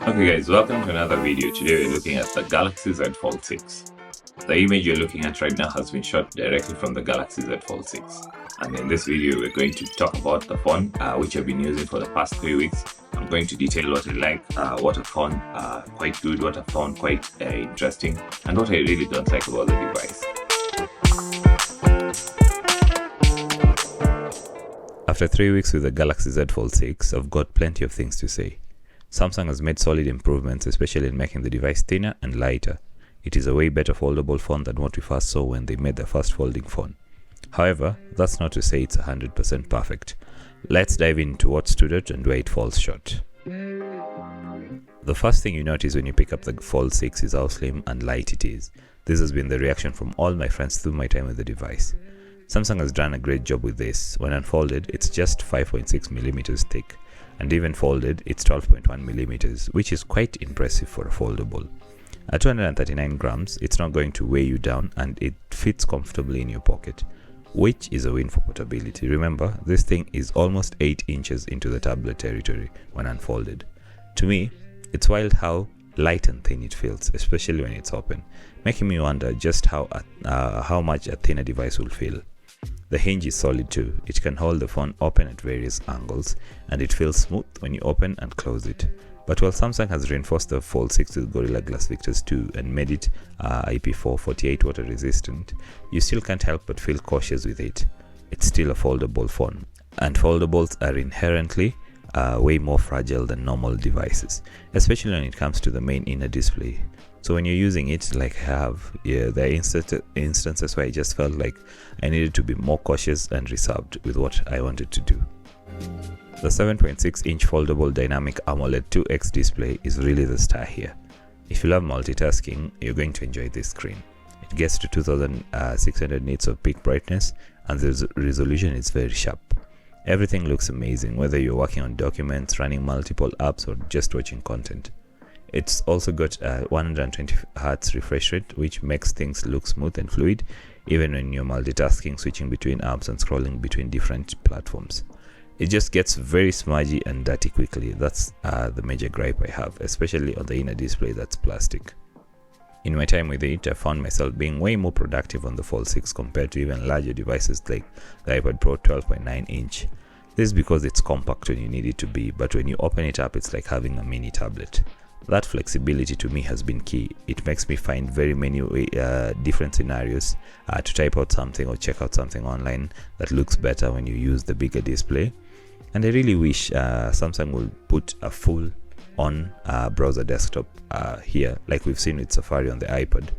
Okay guys, welcome to another video. Today we're looking at the Galaxy Z Fold 6. The image you're looking at right now has been shot directly from the Galaxy Z Fold 6. And in this video we're going to talk about the phone, which I've been using for the past 3 weeks. I'm going to detail what I like, what I found quite good, what I found quite interesting, and what I really don't like about the device. After 3 weeks with the Galaxy Z Fold 6, I've got plenty of things to say. Samsung has made solid improvements, especially in making the device thinner and lighter. It is a way better foldable phone than what we first saw when they made the first folding phone. However, that's not to say it's 100% perfect. Let's dive into what stood out and where it falls short. The first thing you notice when you pick up the Fold 6 is how slim and light it is. This has been the reaction from all my friends through my time with the device. Samsung has done a great job with this. When unfolded, it's just 5.6mm thick. And even folded, it's 12.1mm, which is quite impressive for a foldable. At 239 grams, it's not going to weigh you down and it fits comfortably in your pocket, which is a win for portability. Remember, this thing is almost 8 inches into the tablet territory when unfolded. To me, it's wild how light and thin it feels, especially when it's open, making me wonder just how much a thinner device will feel. The hinge is solid too. It can hold the phone open at various angles and it feels smooth when you open and close it. But while Samsung has reinforced the Fold 6 with Gorilla Glass Victus 2 and made it IP448 water resistant, you still can't help but feel cautious with it. It's still a foldable phone, and foldables are inherently way more fragile than normal devices, especially when it comes to the main inner display. So when you're using it like I have, there are instances where I just felt like I needed to be more cautious and reserved with what I wanted to do. The 7.6-inch foldable dynamic AMOLED 2X display is really the star here. If you love multitasking, you're going to enjoy this screen. It gets to 2600 nits of peak brightness and the resolution is very sharp. Everything looks amazing, whether you're working on documents, running multiple apps, or just watching content. It's also got a 120Hz refresh rate, which makes things look smooth and fluid, even when you're multitasking, switching between apps and scrolling between different platforms. It just gets very smudgy and dirty quickly. That's the major gripe I have, especially on the inner display that's plastic. In my time with it, I found myself being way more productive on the Fold 6 compared to even larger devices like the iPad Pro 12.9-inch. This is because it's compact when you need it to be, but when you open it up, it's like having a mini tablet. That flexibility to me has been key. It makes me find very many different scenarios to type out something or check out something online that looks better when you use the bigger display. And I really wish Samsung will put a full-on browser desktop here, like we've seen with Safari on the iPad,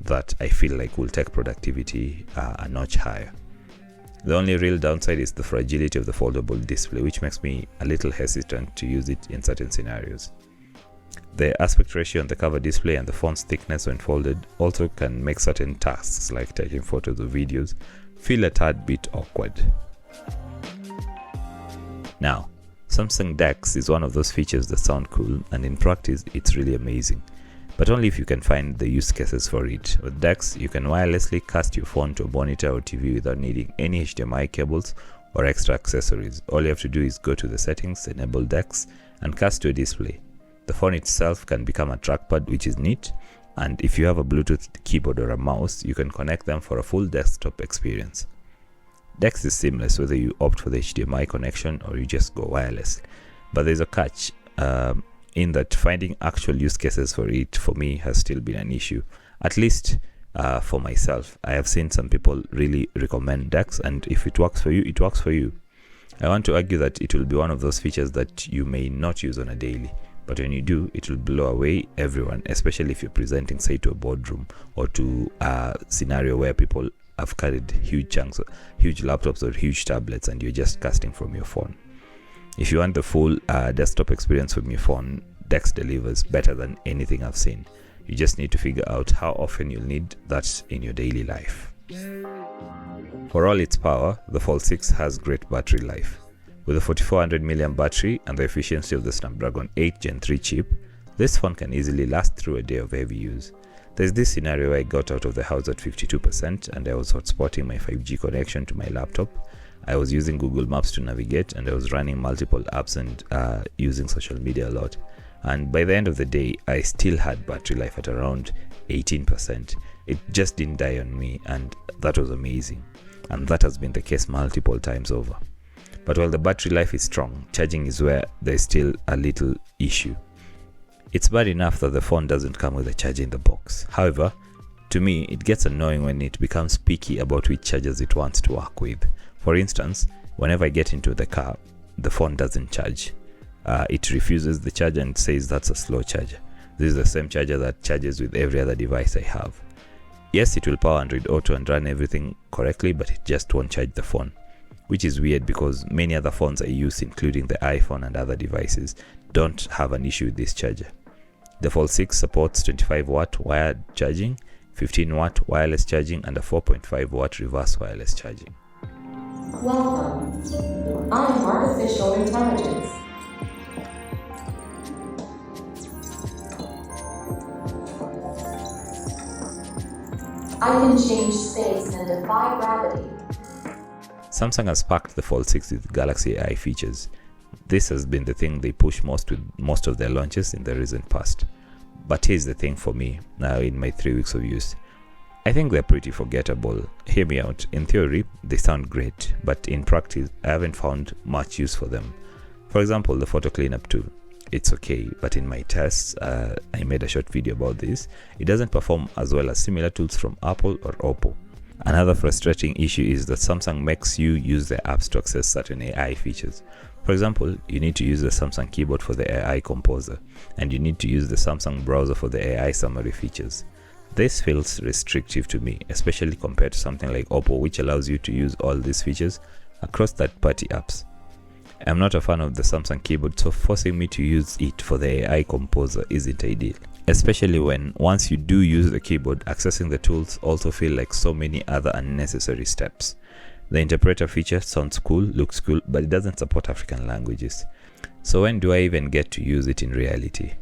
that I feel like will take productivity a notch higher. The only real downside is the fragility of the foldable display, which makes me a little hesitant to use it in certain scenarios. The aspect ratio on the cover display and the font's thickness when folded also can make certain tasks like taking photos or videos feel a tad bit awkward. Now, Samsung DeX is one of those features that sound cool, and in practice it's really amazing, but only if you can find the use cases for it. With DeX, you can wirelessly cast your phone to a monitor or TV without needing any HDMI cables or extra accessories. All you have to do is go to the settings, enable DeX, and cast to a display. The phone itself can become a trackpad, which is neat, and if you have a Bluetooth keyboard or a mouse, you can connect them for a full desktop experience. DeX is seamless whether you opt for the HDMI connection or you just go wireless, but there's a catch in that finding actual use cases for it, for me, has still been an issue, at least for myself. I have seen some people really recommend DeX, and if it works for you, it works for you. I want to argue that it will be one of those features that you may not use on a daily, but when you do, it will blow away everyone, especially if you're presenting, say, to a boardroom or to a scenario where people have carried huge laptops or huge tablets and you're just casting from your phone. If you want the full desktop experience from your phone, DeX delivers better than anything I've seen. You just need to figure out how often you'll need that in your daily life. For all its power, the Fold 6 has great battery life. With a 4400 mAh battery and the efficiency of the Snapdragon 8 Gen 3 chip, this phone can easily last through a day of heavy use. There's this scenario where I got out of the house at 52% and I was hotspotting my 5G connection to my laptop, I was using Google Maps to navigate, and I was running multiple apps and using social media a lot. And by the end of the day, I still had battery life at around 18%. It just didn't die on me, and that was amazing. And that has been the case multiple times over. But while the battery life is strong, charging is where there's still a little issue. It's bad enough that the phone doesn't come with a charger in the box. However, to me, it gets annoying when it becomes picky about which chargers it wants to work with. For instance, whenever I get into the car, the phone doesn't charge. It refuses the charger and says that's a slow charger. This is the same charger that charges with every other device I have. Yes, it will power Android Auto and run everything correctly, but it just won't charge the phone. Which is weird because many other phones I use, including the iPhone and other devices, don't have an issue with this charger. The Fold 6 supports 25-watt wired charging, 15-watt wireless charging, and a 4.5-watt reverse wireless charging. Welcome. I am Artificial Intelligence. I can change space and defy gravity. Samsung has packed the Fold 6 with Galaxy AI features. This has been the thing they push most with most of their launches in the recent past. But here's the thing for me, now in my 3 weeks of use. I think they're pretty forgettable. Hear me out. In theory, they sound great, but in practice, I haven't found much use for them. For example, the photo cleanup tool. It's okay, but in my tests, I made a short video about this. It doesn't perform as well as similar tools from Apple or Oppo. Another frustrating issue is that Samsung makes you use their apps to access certain AI features. For example, you need to use the Samsung keyboard for the AI composer, and you need to use the Samsung browser for the AI summary features. This feels restrictive to me, especially compared to something like Oppo, which allows you to use all these features across third-party apps. I'm not a fan of the Samsung keyboard, so forcing me to use it for the AI composer isn't ideal. Especially when, once you do use the keyboard, accessing the tools also feel like so many other unnecessary steps. The interpreter feature sounds cool, looks cool, but it doesn't support African languages. So when do I even get to use it in reality?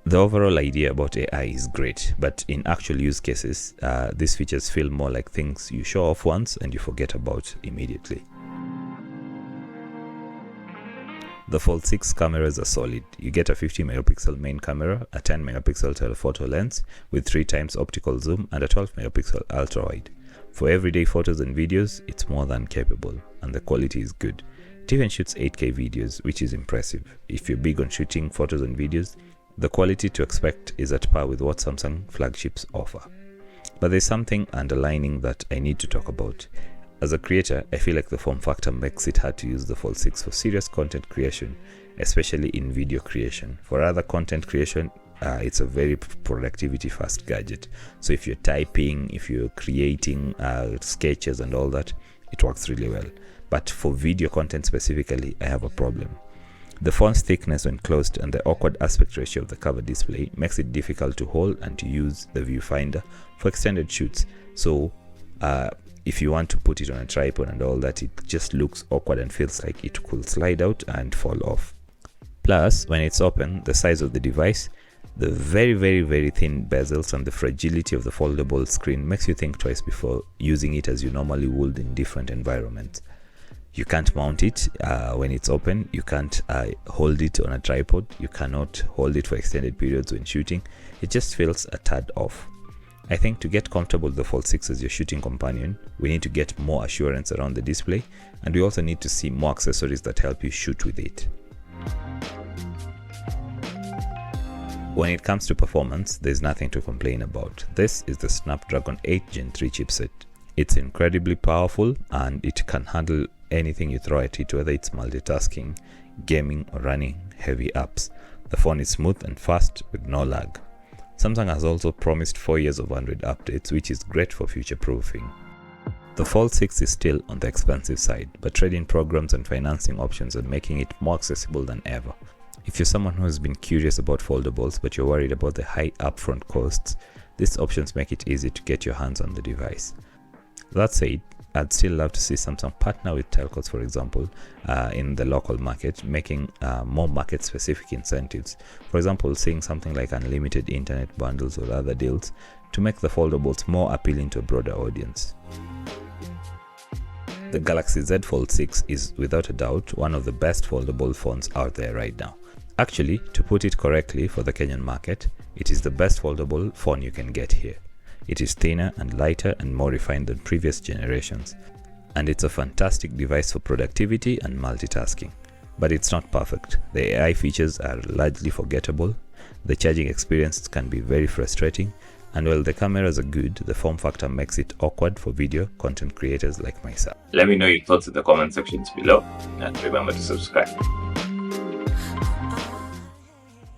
The overall idea about AI is great, but in actual use cases, these features feel more like things you show off once and you forget about immediately. The Fold 6 cameras are solid. You get a 50 megapixel main camera, a 10 megapixel telephoto lens with 3 times optical zoom, and a 12 megapixel ultra wide. For everyday photos and videos, it's more than capable, and the quality is good. It even shoots 8K videos, which is impressive. If you're big on shooting photos and videos, the quality to expect is at par with what Samsung flagships offer. But there's something underlining that I need to talk about. As a creator, I feel like the form factor makes it hard to use the Fold 6 for serious content creation, especially in video creation. For other content creation, it's a very productivity fast gadget. So if you're typing, if you're creating sketches and all that, it works really well. But for video content specifically, I have a problem. The font's thickness when closed and the awkward aspect ratio of the cover display makes it difficult to hold and to use the viewfinder for extended shoots. So if you want to put it on a tripod and all that, it just looks awkward and feels like it could slide out and fall off. Plus, when it's open, the size of the device, the very thin bezels, and the fragility of the foldable screen makes you think twice before using it as you normally would in different environments. You can't mount it when it's open, you can't hold it on a tripod, you cannot hold it for extended periods when shooting. It just feels a tad off. I think to get comfortable with the Fold 6 as your shooting companion, we need to get more assurance around the display, and we also need to see more accessories that help you shoot with it. When it comes to performance, there's nothing to complain about. This is the Snapdragon 8 Gen 3 chipset. It's incredibly powerful and it can handle anything you throw at it, whether it's multitasking, gaming, or running heavy apps. The phone is smooth and fast with no lag. Samsung has also promised 4 years of Android updates, which is great for future-proofing. The Fold 6 is still on the expensive side, but trade-in programs and financing options are making it more accessible than ever. If you're someone who has been curious about foldables but you're worried about the high upfront costs, these options make it easy to get your hands on the device. That said, I'd still love to see Samsung partner with telcos, for example, in the local market, making more market-specific incentives. For example, seeing something like unlimited internet bundles or other deals to make the foldables more appealing to a broader audience. The Galaxy Z Fold 6 is without a doubt one of the best foldable phones out there right now. Actually, to put it correctly for the Kenyan market, it is the best foldable phone you can get here. It is thinner and lighter and more refined than previous generations, and it's a fantastic device for productivity and multitasking. But it's not perfect. The AI features are largely forgettable, the charging experience can be very frustrating, and while the cameras are good, the form factor makes it awkward for video content creators like myself. Let me know your thoughts in the comment sections below, and remember to subscribe.